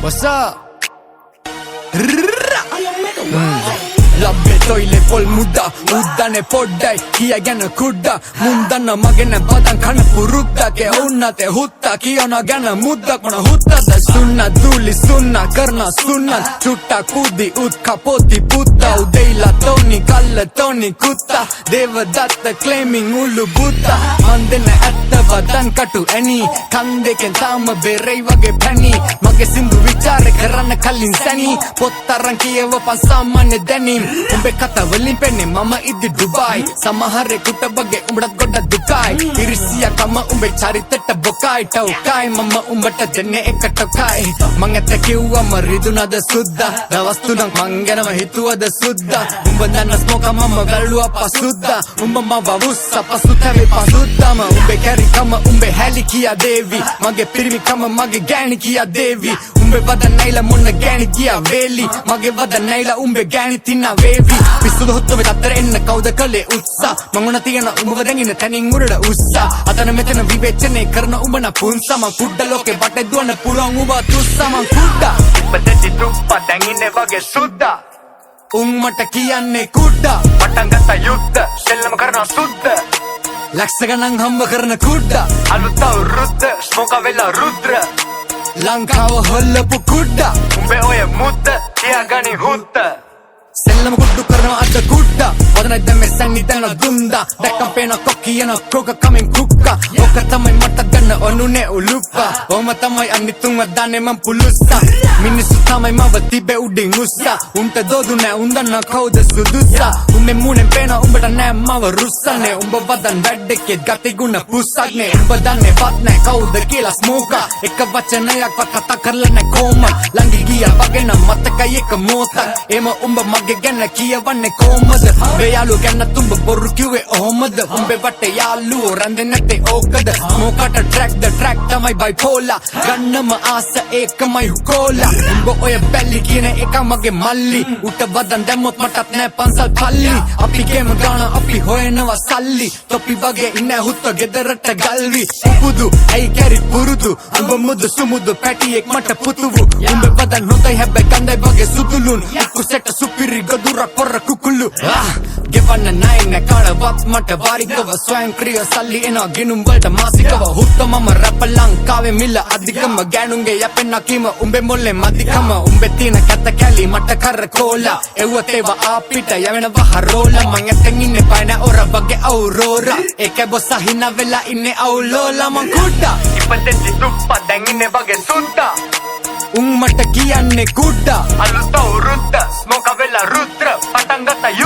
What's up? ලබ්බේ තොයිලේ පොල් මුඩා උද්දනේ පොඩ්ඩයි කියගෙන කුඩා මුන්දන්න මගෙන බදන් කන පුරුද්දගේ උන්නතේ හුත්තා කියන ගැන මුද්දක් මොන හුත්තද සුන්න දූලි සුන්න කරන සුන්න චුට්ටා කුදි උත් කපොති පුත්තා උදේලා තෝනි කල්ල තෝනි කුත්තා දේවදත්ත ක්ලේමින් උල්ලු බුත්තා මන්දෙන ඇත්ත වදන් කටු ඇනි කන් දෙකෙන් තාම බෙරයි වගේ පැණි මගේ සින්දු විචාරේ කරන්න කලින් සැනි පොත්තරන් කියවපන් සාමාන්‍ය දැනීම් උඹේ කතාවලින් පෙන්නේ මම ඉදි ඩුබායි සමහරෙකුට බගේ උඹට ගොඩක් දුකයි ඉරිසියා කම උඹේ චරිතට බොකයි ටවුකයි මම උඹට දෙන්නේ එක ටොකයි මං ඇත්ත කිව්වම රිදුනද සුද්දා දවස් තුනක් මං ගැනම හිතුවද සුද්දා උඹ දන්න ස්මෝක මම වැළුවා පසුද්දා උඹ මව වුස්සා පසුතැවි පසුද්දාම උඹේ කැරිකම උඹේ හැලි කියා දේවි මගේ පිරිමිකම මගේ ගෑණි කියා දේවි උඹේ වද නැයිලා මොන ගෑණි කියා වේලි මගේ වද නැයිලා උඹේ ගෑණි තිනා වේවි පිස්සුද හොත්තෝ වෙත අතර එන්න කවුද කලේ උත්සා මං උන තියෙන උඹව දැඟින තනින් උඩට උස්සා අතන මෙතන විවේචනය කරන උඹ න පුන්සා මං කුඩ ලෝකේ වටේ දුවන පුළුවන් උඹ තුස්සා මං කුඩා ඉපදෙති තුප්පා දැඟින්නේ වගේ සුද්දා උන් මට කියන්නේ කුඩා පටන් ගත්ත යුද්ධ සෙල්ලම කරන සුද්ද ලක්ෂ ගණන් හම්බ කරන කුඩා අලුත් අවුරුද්ද ස්මෝක වෙලා රුද්‍ර ලංකාව හොල්ලපු කුඩා උඹේ ඔය මුද්ද තියාගනි හුත්ත සෙල්ලම කුඩු කරනවා අද කුඩා වදනයි දැම්මේ සැන්නි දැන දුන්දා දැක්කම් පේන කොක්කියන කෝක කමින් කුක්කා ඔක තමයි මට ගන්න ඔනුනේ උලුප්පා ඔම තමයි අනිතුන්ව දාන්නේ මං පුලුස්සා මිනිස්සු තමයි මව තිබේ උඩින් උස්සා උන්ට දෝදු නෑ උන් දන්නා කවුද සුදුස්සා උඹේ මූණෙන් පේන උඹට නෑ මව රුස්සන්නේ උඹ වදන් වැඩකේ ගති ගුණ පුස්සක්නේ උඹ දන්නේ වත් නෑ කවුද කියලා ස්මෝකා එක වචනයක් වත් කතා කරලා නෑ කොහොම ළඟ ගියා වගේ නම් මතකයි එක මොහොතක් එම උඹ මගේ ගැන කියවන්නේ කොහොමද මේ යාළුව ගැන තුඹ බොරු කිව්වේ ඔහොමද උඹේ වටේ යාළුවෝ රැඳෙන්නේ නැත්තේ ඕකද මොකට ට්‍රැක් තමයි බයිපෝලා ගන්නම ආස ඒකමයි හුකෝලා උඹ ඔය බැල්ලි කියන එක මගේ මල්ලි උට වදන් දැම්මොත් මටත් නෑ පන්සල් පල්ලි අපි ගේම ගාන අපි හොයනවා සල්ලි තොපි වගේ ඉන්නේ හුත්ත ගෙදරට ගල්වි පුදු ඇයි කැරි පුරුදු උඹ මුදු සුමුදු පැටියෙක් මට පුතුවු උඹ වදන් හොඳයි හැබැයි ගඳයි වගේ සුදුලුන් කුසෙට සුපිරි ගදුරක් පොර කුකුළු ගෙවන්න නෑ නෑ කාටවත් මට වාරිකව ස්වයංක්‍රීය සල්ලි එනවා ගිනුම් වලට මාසිකව හුත්ත මම රැප ලංකාවේ මිල අධිකම ගෑනුන්ගේ යැපෙන්න කීම උඹේ මොල්ලේ මදිකම උඹේ තියෙන කැත කැලි මට කරකෝලා එව්වත් ඒව අපිට යවෙනවා හරෝලා මං ඇත්තෙන් ඉන්නේ පයින ඔර වගේ අවුරෝරා ඒකේ බොස්ස හිනා වෙලා ඉන්නේ අවුලෝලා මං කුඩා ඉපදෙති තුප්පා දැන් ඉන්නේ වගේ සුද්දා උන් මට කියන්නේ කුඩා අලුත් අවුරුද්ද ස්මෝක වෙලා රුද්‍ර පටන් ගත්ත